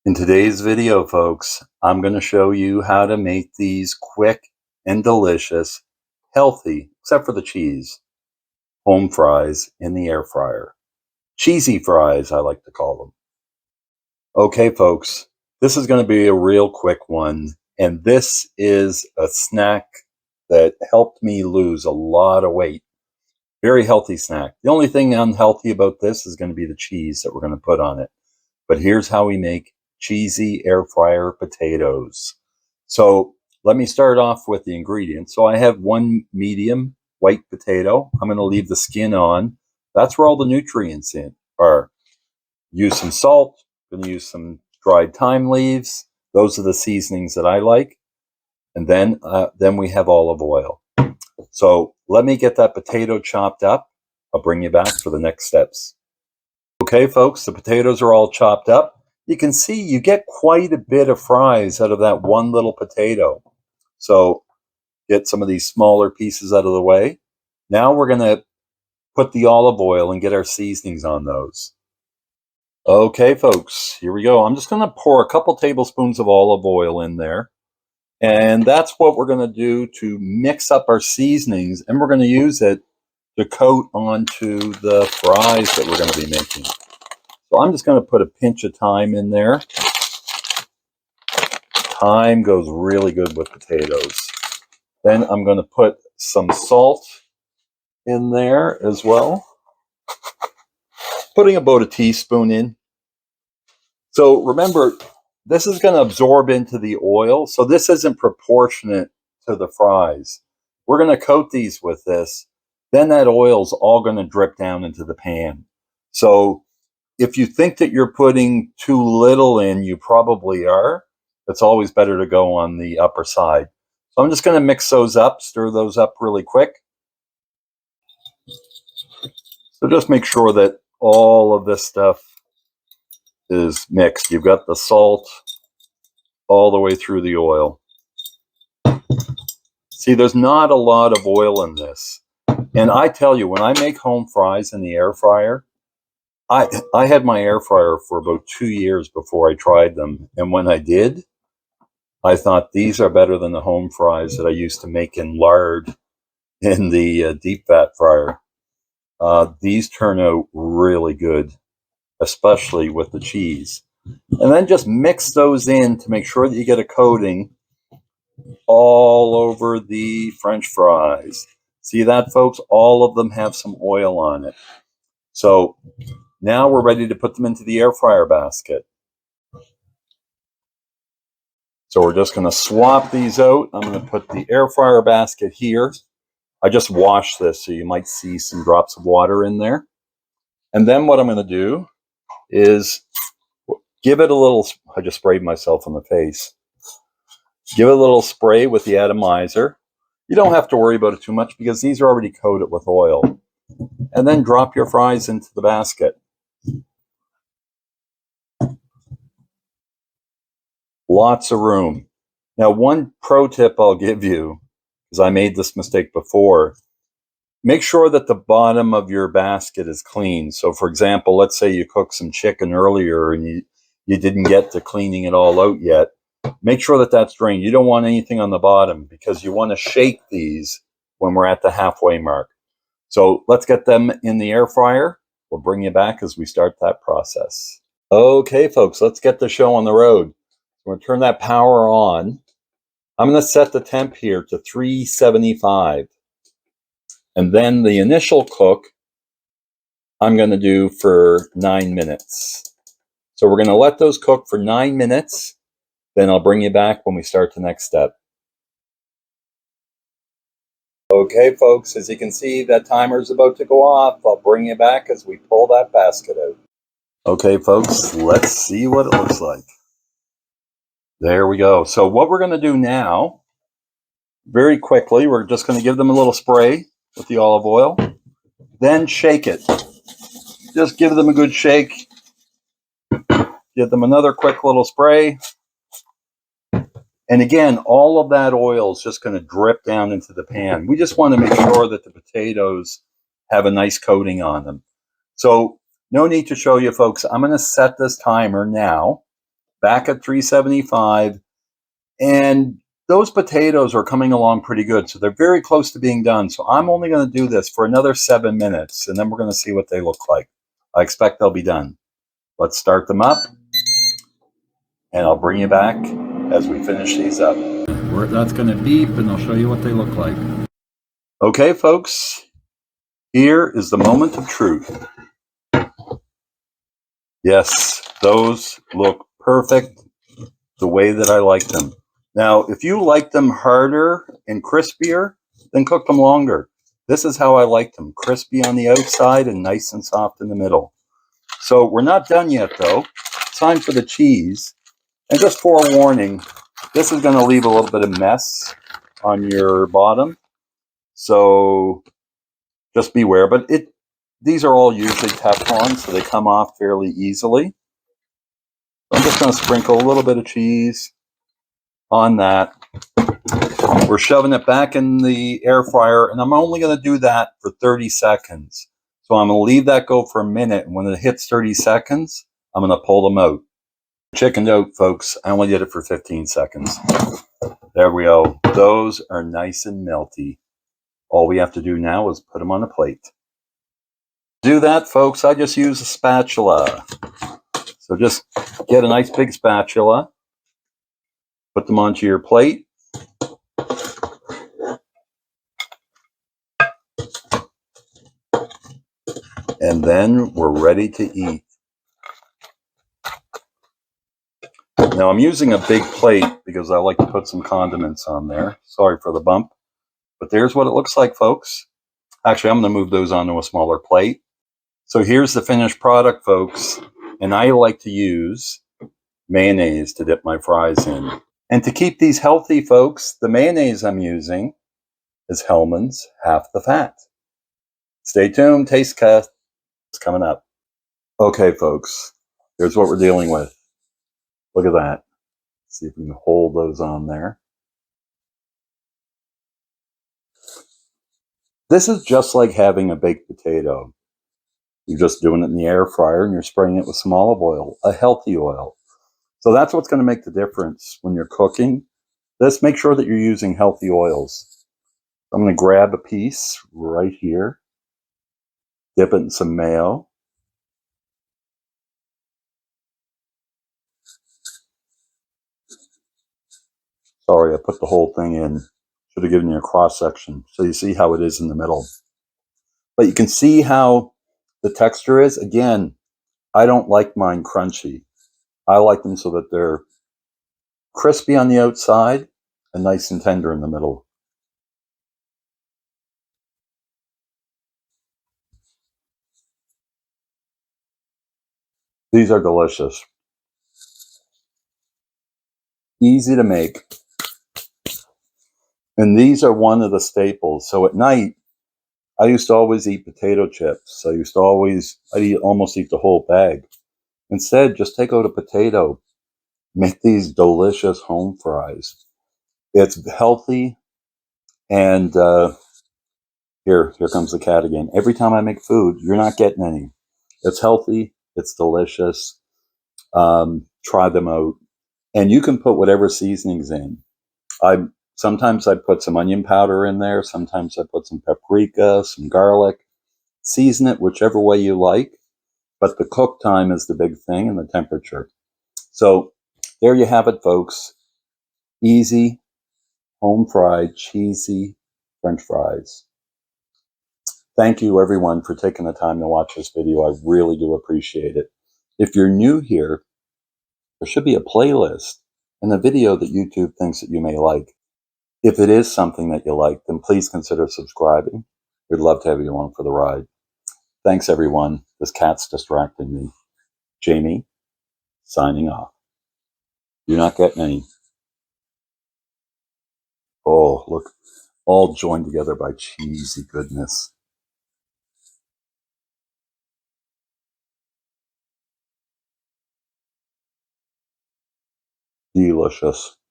In today's video, folks, I'm going to show you how to make these quick and delicious, healthy, except for the cheese, home fries in the air fryer. Cheesy fries, I like to call them. Okay, folks, this is going to be a real quick one, and this is a snack that helped me lose a lot of weight. Very healthy snack. The only thing unhealthy about this is going to be the cheese that we're going to put on it. But here's how we make cheesy air fryer potatoes. So let me start off with the ingredients. So I have one medium white potato. I'm going to leave the skin on. That's where all the nutrients in are. Use some salt. I'm going to use some dried thyme leaves. Those are the seasonings that I like. And then we have olive oil. So let me get that potato chopped up. I'll bring you back for the next steps. Okay, folks, the potatoes are all chopped up. You can see you get quite a bit of fries out of that one little potato. So get some of these smaller pieces out of the way. Now we're going to put the olive oil and get our seasonings on those. Okay, folks, here we go. I'm just going to pour a couple tablespoons of olive oil in there. And that's what we're going to do to mix up our seasonings. And we're going to use it to coat onto the fries that we're going to be making. So I'm just going to put a pinch of thyme in there. Thyme goes really good with potatoes. Then I'm going to put some salt in there as well. Putting about a teaspoon in. So remember, this is going to absorb into the oil. So this isn't proportionate to the fries. We're going to coat these with this. Then that oil's all going to drip down into the pan. So if you think that you're putting too little in, you probably are. It's always better to go on the upper side. So I'm just going to mix those up, stir those up really quick. So just make sure that all of this stuff is mixed. You've got the salt all the way through the oil. See, there's not a lot of oil in this. And I tell you, when I make home fries in the air fryer, I had my air fryer for about 2 years before I tried them. And when I did, I thought these are better than the home fries that I used to make in lard in the deep fat fryer. These turn out really good, especially with the cheese. And then just mix those in to make sure that you get a coating all over the French fries. See that, folks? All of them have some oil on it. So now we're ready to put them into the air fryer basket. So we're just going to swap these out. I'm going to put the air fryer basket here. I just washed this, so you might see some drops of water in there. And then what I'm going to do is give it a little, I just sprayed myself in the face. Give it a little spray with the atomizer. You don't have to worry about it too much because these are already coated with oil. And then drop your fries into the basket. Lots of room. Now, one pro tip I'll give you, because I made this mistake before, make sure that the bottom of your basket is clean. So, for example, let's say you cooked some chicken earlier and you didn't get to cleaning it all out yet. Make sure that that's drained. You don't want anything on the bottom because you want to shake these when we're at the halfway mark. So let's get them in the air fryer. We'll bring you back as we start that process. Okay, folks, let's get the show on the road. We're going to turn that power on. I'm going to set the temp here to 375. And then the initial cook, I'm going to do for 9 minutes. So we're going to let those cook for 9 minutes. Then I'll bring you back when we start the next step. Okay, folks, as you can see, that timer is about to go off. I'll bring you back as we pull that basket out. Okay, folks, let's see what it looks like. There we go. So what we're going to do now, very quickly, we're just going to give them a little spray with the olive oil. Then shake it. Just give them a good shake. Give them another quick little spray. And again, all of that oil is just going to drip down into the pan. We just want to make sure that the potatoes have a nice coating on them. So no need to show you, folks. I'm going to set this timer now. back at 375. And those potatoes are coming along pretty good. So they're very close to being done. So I'm only going to do this for another 7 minutes, and then we're going to see what they look like. I expect they'll be done. Let's start them up, and I'll bring you back as we finish these up. That's going to beep, and I'll show you what they look like. Okay, folks, here is the moment of truth. Yes, those look perfect the way that I like them. Now, if you like them harder and crispier, then cook them longer. This is how I like them, crispy on the outside and nice and soft in the middle. So we're not done yet, though. It's time for the cheese. And just forewarning, this is going to leave a little bit of mess on your bottom. So just beware. But these are all usually Teflon, so they come off fairly easily. I'm just going to sprinkle a little bit of cheese on that. We're shoving it back in the air fryer, and I'm only going to do that for 30 seconds. So I'm going to leave that go for a minute, and when it hits 30 seconds, I'm going to pull them out. Chicken note, folks, I only did it for 15 seconds. There we go. Those are nice and melty. All we have to do now is put them on a plate. To do that, folks, I just use a spatula. So just get a nice big spatula, put them onto your plate. And then we're ready to eat. Now I'm using a big plate because I like to put some condiments on there. Sorry for the bump. But there's what it looks like, folks. Actually, I'm going to move those onto a smaller plate. So here's the finished product, folks. And I like to use mayonnaise to dip my fries in. And to keep these healthy, folks, the mayonnaise I'm using is Hellmann's Half the Fat. Stay tuned. Taste test is coming up. Okay, folks. Here's what we're dealing with. Look at that. See if we can hold those on there. This is just like having a baked potato. You're just doing it in the air fryer and you're spraying it with some olive oil, a healthy oil. So that's what's going to make the difference when you're cooking. Let's make sure that you're using healthy oils. I'm going to grab a piece right here, dip it in some mayo. Sorry, I put the whole thing in. Should have given you a cross section so you see how it is in the middle. But you can see how the texture is. Again, I don't like mine crunchy. I like them so that they're crispy on the outside and nice and tender in the middle. These are delicious. Easy to make. And these are one of the staples. So at night, I used to always eat potato chips. I'd almost eat the whole bag. Instead, just take out a potato, make these delicious home fries. It's healthy, and here comes the cat again. Every time I make food, you're not getting any. It's healthy, it's delicious. Try them out, and you can put whatever seasonings in. Sometimes I put some onion powder in there. Sometimes I put some paprika, some garlic. Season it whichever way you like, but the cook time is the big thing and the temperature. So there you have it, folks. Easy, home fried, cheesy French fries. Thank you, everyone, for taking the time to watch this video. I really do appreciate it. If you're new here, there should be a playlist and a video that YouTube thinks that you may like. If it is something that you like, then please consider subscribing. We'd love to have you along for the ride. Thanks, everyone. This cat's distracting me. Jamie, signing off. You're not getting any. Oh, look, all joined together by cheesy goodness. Delicious.